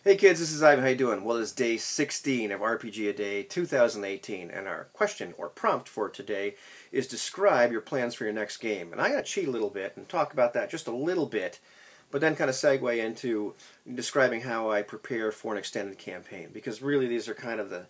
Hey kids, this is Ivan. How you doing? Well, it's day 16 of RPG A Day 2018, and our question or prompt for today is describe your plans for your next game. And I'm going to cheat a little bit and talk about that just a little bit, but then kind of segue into describing how I prepare for an extended campaign, because really these are kind of the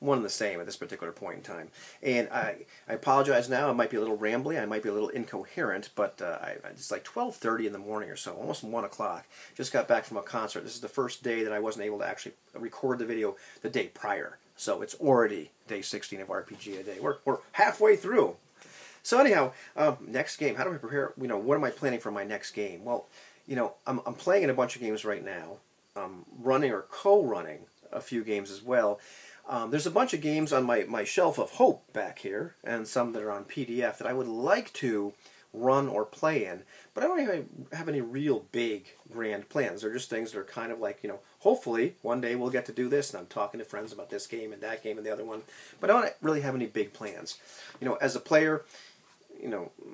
one and the same at this particular point in time. And I apologize now. I might be a little rambly. I might be a little incoherent, but it's like 12:30 in the morning or so, almost 1 o'clock. Just got back from a concert. This is the first day that I wasn't able to actually record the video the day prior. So it's already day 16 of RPG A Day. We're halfway through. So anyhow, next game. How do I prepare? What am I planning for my next game? Well, I'm playing in a bunch of games right now. I'm running or co-running a few games as well. There's a bunch of games on my shelf of hope back here, and some that are on PDF that I would like to run or play in, but I don't even have any real big, grand plans. They're just things that are kind of like, hopefully one day we'll get to do this, and I'm talking to friends about this game and that game and the other one, but I don't really have any big plans. As a player,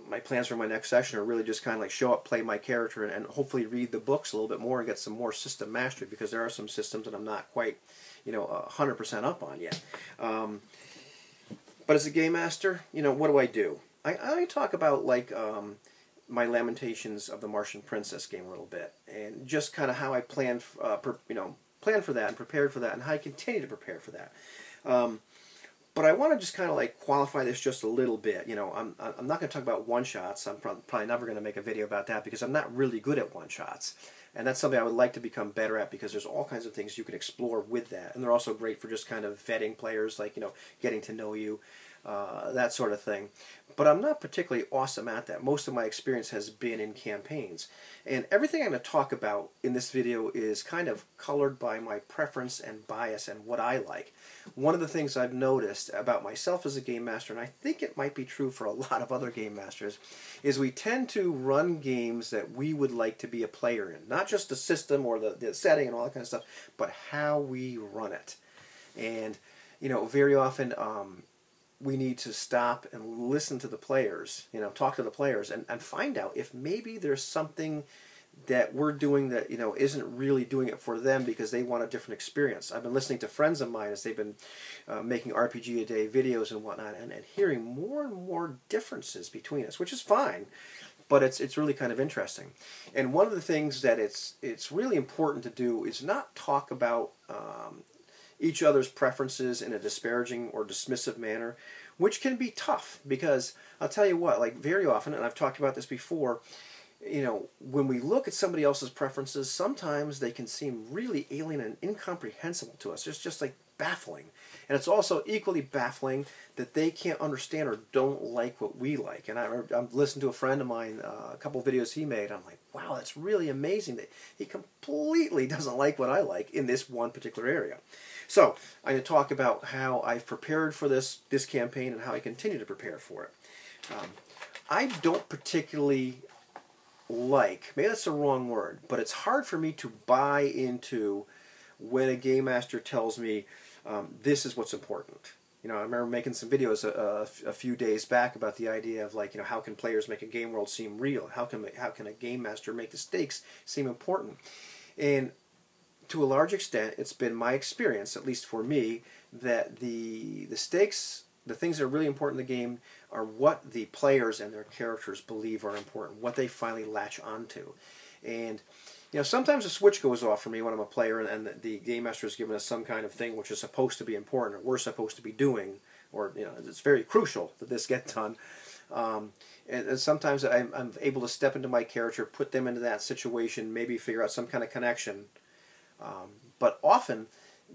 my plans for my next session are really just kind of like show up, play my character, and hopefully read the books a little bit more and get some more system mastery, because there are some systems that I'm not quite 100% up on yet. But as a game master, what do? I talk about like my Lamentations of the Martian Princess game a little bit, and just kind of how I planned for that and prepared for that, and how I continue to prepare for that. But I want to just kind of like qualify this just a little bit. I'm not going to talk about one-shots. I'm probably never going to make a video about that, because I'm not really good at one-shots. And that's something I would like to become better at, because there's all kinds of things you can explore with that. And they're also great for just kind of vetting players, like, getting to know you, that sort of thing. But I'm not particularly awesome at that. Most of my experience has been in campaigns. And everything I'm going to talk about in this video is kind of colored by my preference and bias and what I like. One of the things I've noticed about myself as a game master, and I think it might be true for a lot of other game masters, is we tend to run games that we would like to be a player in. Not just the system or the setting and all that kind of stuff, but how we run it. And, very often we need to stop and listen to the players, talk to the players, and find out if maybe there's something that we're doing that isn't really doing it for them, because they want a different experience. I've been listening to friends of mine as they've been making RPG A Day videos and whatnot, and hearing more and more differences between us, which is fine, but it's really kind of interesting. And one of the things that it's really important to do is not talk about each other's preferences in a disparaging or dismissive manner, which can be tough, because I'll tell you what, like very often, and I've talked about this before, when we look at somebody else's preferences, sometimes they can seem really alien and incomprehensible to us. It's just like baffling. And it's also equally baffling that they can't understand or don't like what we like. And I've listened to a friend of mine, a couple of videos he made. I'm like, wow, that's really amazing that he completely doesn't like what I like in this one particular area. So I'm going to talk about how I've prepared for this campaign and how I continue to prepare for it. I don't particularly maybe that's the wrong word, but it's hard for me to buy into when a game master tells me this is what's important. I remember making some videos a few days back about the idea of like, how can players make a game world seem real? How can a game master make the stakes seem important? And to a large extent, it's been my experience, at least for me, that the stakes, the things that are really important in the game, are what the players and their characters believe are important, what they finally latch onto. And sometimes a switch goes off for me when I'm a player, and the game master has given us some kind of thing which is supposed to be important, or we're supposed to be doing, or it's very crucial that this get done. And sometimes I'm able to step into my character, put them into that situation, maybe figure out some kind of connection. But often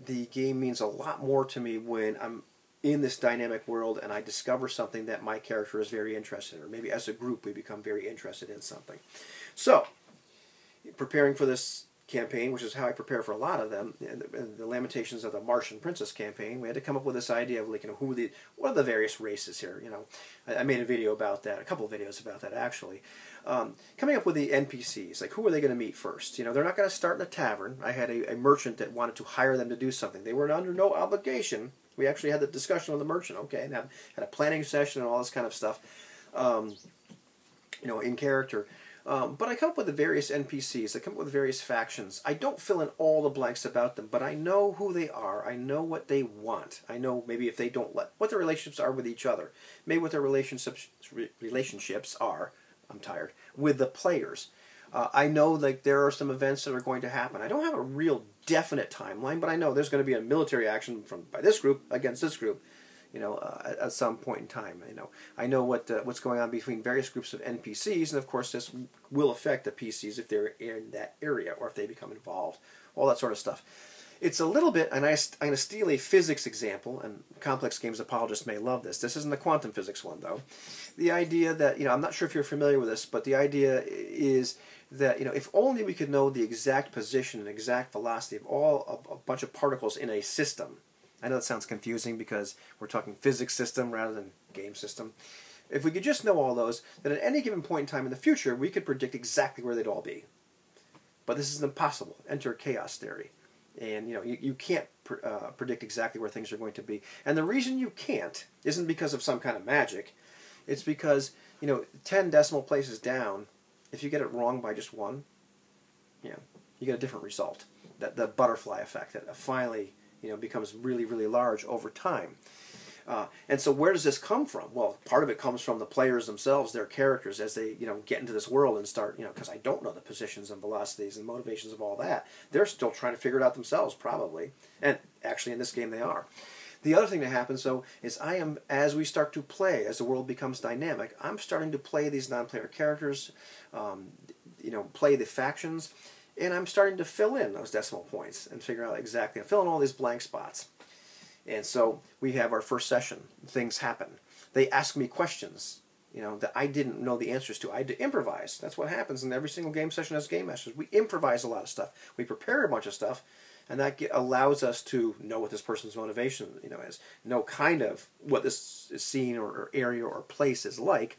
the game means a lot more to me when I'm in this dynamic world and I discover something that my character is very interested in, or maybe as a group we become very interested in something. So, preparing for this campaign, which is how I prepare for a lot of them, the Lamentations of the Martian Princess campaign, we had to come up with this idea of like, what are the various races here? I made a video about that, a couple of videos about that actually. Coming up with the NPCs, like who are they going to meet first? They're not going to start in a tavern. I had a merchant that wanted to hire them to do something. They were under no obligation. We actually had the discussion with the merchant, okay, and had a planning session and all this kind of stuff, in character. But I come up with the various NPCs. I come up with various factions. I don't fill in all the blanks about them, but I know who they are. I know what they want. I know maybe if they don't let what their relationships are with each other. Maybe what their relationships are. I'm tired with the players. I know like there are some events that are going to happen. I don't have a real definite timeline, but I know there's going to be a military action by this group against this group. At some point in time. I know what's going on between various groups of NPCs, and of course this will affect the PCs if they're in that area or if they become involved. All that sort of stuff. It's a little bit, and I'm going to steal a physics example, and complex games apologists may love this. This isn't the quantum physics one, though. The idea that, I'm not sure if you're familiar with this, but the idea is that, if only we could know the exact position and exact velocity of a bunch of particles in a system. I know that sounds confusing because we're talking physics system rather than game system. If we could just know all those, then at any given point in time in the future, we could predict exactly where they'd all be. But this is impossible. Enter chaos theory. And you can't predict exactly where things are going to be. And the reason you can't isn't because of some kind of magic. It's because 10 decimal places down, if you get it wrong by just one, you get a different result. The butterfly effect that finally becomes really, really large over time. And so where does this come from? Well, part of it comes from the players themselves, their characters, as they get into this world and start, because I don't know the positions and velocities and motivations of all that. They're still trying to figure it out themselves, probably. And actually in this game they are. The other thing that happens, though, is as we start to play, as the world becomes dynamic, I'm starting to play these non-player characters, play the factions, and I'm starting to fill in those decimal points and figure out exactly, fill in all these blank spots. And so we have our first session. Things happen. They ask me questions, that I didn't know the answers to. I had to improvise. That's what happens in every single game session as game masters. We improvise a lot of stuff. We prepare a bunch of stuff, and that allows us to know what this person's motivation, is, know kind of what this scene or area or place is like.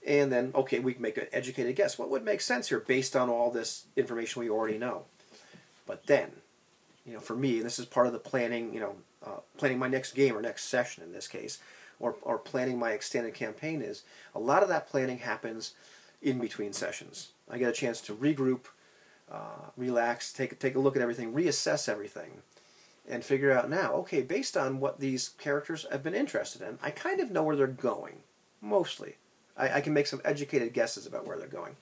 And then, okay, we can make an educated guess. What would make sense here based on all this information we already know? But then, for me, and this is part of the planning, planning my next game or next session in this case, or planning my extended campaign is, a lot of that planning happens in between sessions. I get a chance to regroup, relax, take a look at everything, reassess everything, and figure out now, okay, based on what these characters have been interested in, I kind of know where they're going, mostly. I can make some educated guesses about where they're going.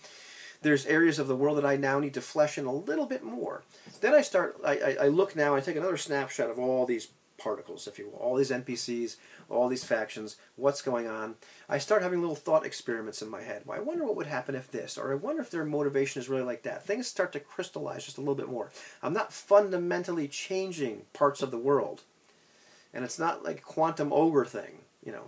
There's areas of the world that I now need to flesh in a little bit more. Then I look now, I take another snapshot of all these particles, if you will, all these NPCs, all these factions, what's going on. I start having little thought experiments in my head. Well, I wonder what would happen if this, or I wonder if their motivation is really like that. Things start to crystallize just a little bit more. I'm not fundamentally changing parts of the world. And it's not like a quantum ogre thing,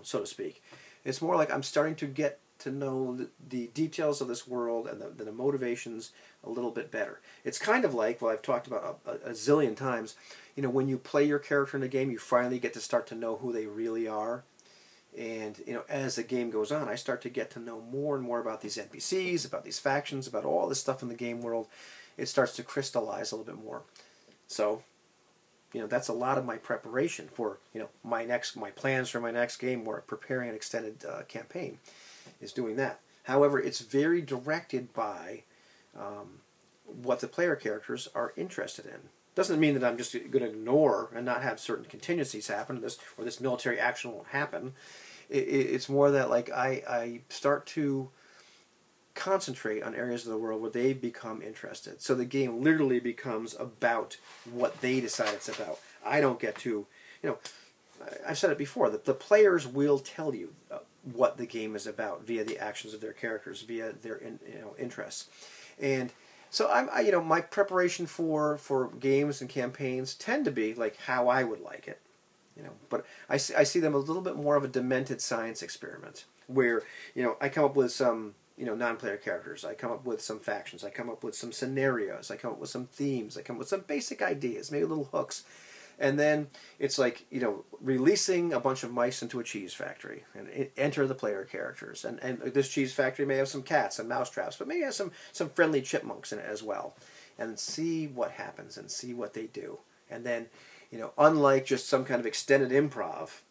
so to speak. It's more like I'm starting to get to know the details of this world and the motivations a little bit better. It's kind of like, well, I've talked about a zillion times, when you play your character in a game, you finally get to start to know who they really are. And, as the game goes on, I start to get to know more and more about these NPCs, about these factions, about all this stuff in the game world. It starts to crystallize a little bit more. So, that's a lot of my preparation for, my plans for my next game, where preparing an extended campaign is doing that. However, it's very directed by what the player characters are interested in. Doesn't mean that I'm just going to ignore and not have certain contingencies happen, or this military action won't happen. It's more that I start to concentrate on areas of the world where they become interested. So the game literally becomes about what they decide it's about. I don't get to, I've said it before, that the players will tell you what the game is about via the actions of their characters, via their interests. And so my preparation for games and campaigns tend to be like how I would like it. But I see them a little bit more of a demented science experiment, where I come up with some non-player characters. I come up with some factions. I come up with some scenarios. I come up with some themes. I come up with some basic ideas, maybe little hooks. And then it's like, releasing a bunch of mice into a cheese factory and enter the player characters. And this cheese factory may have some cats and mouse traps, but maybe has some friendly chipmunks in it as well. And see what happens and see what they do. And then, unlike just some kind of extended improv,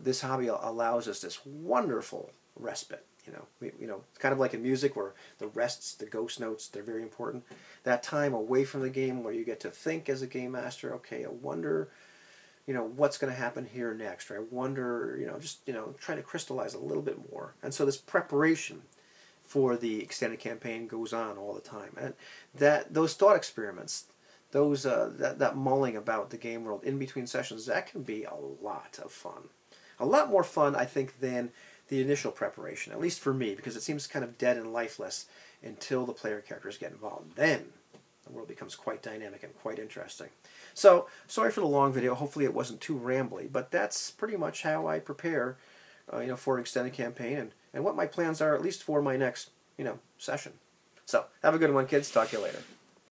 this hobby allows us this wonderful respite. It's kind of like in music where the rests, the ghost notes, they're very important. That time away from the game where you get to think as a game master, okay, I wonder, what's going to happen here next, or I wonder, try to crystallize a little bit more. And so this preparation for the extended campaign goes on all the time. And those thought experiments, that mulling about the game world in between sessions, that can be a lot of fun. A lot more fun, I think, than the initial preparation, at least for me, because it seems kind of dead and lifeless until the player characters get involved. Then the world becomes quite dynamic and quite interesting. So, sorry for the long video. Hopefully it wasn't too rambly, but that's pretty much how I prepare, for an extended campaign and what my plans are, at least for my next, session. So, have a good one, kids. Talk to you later.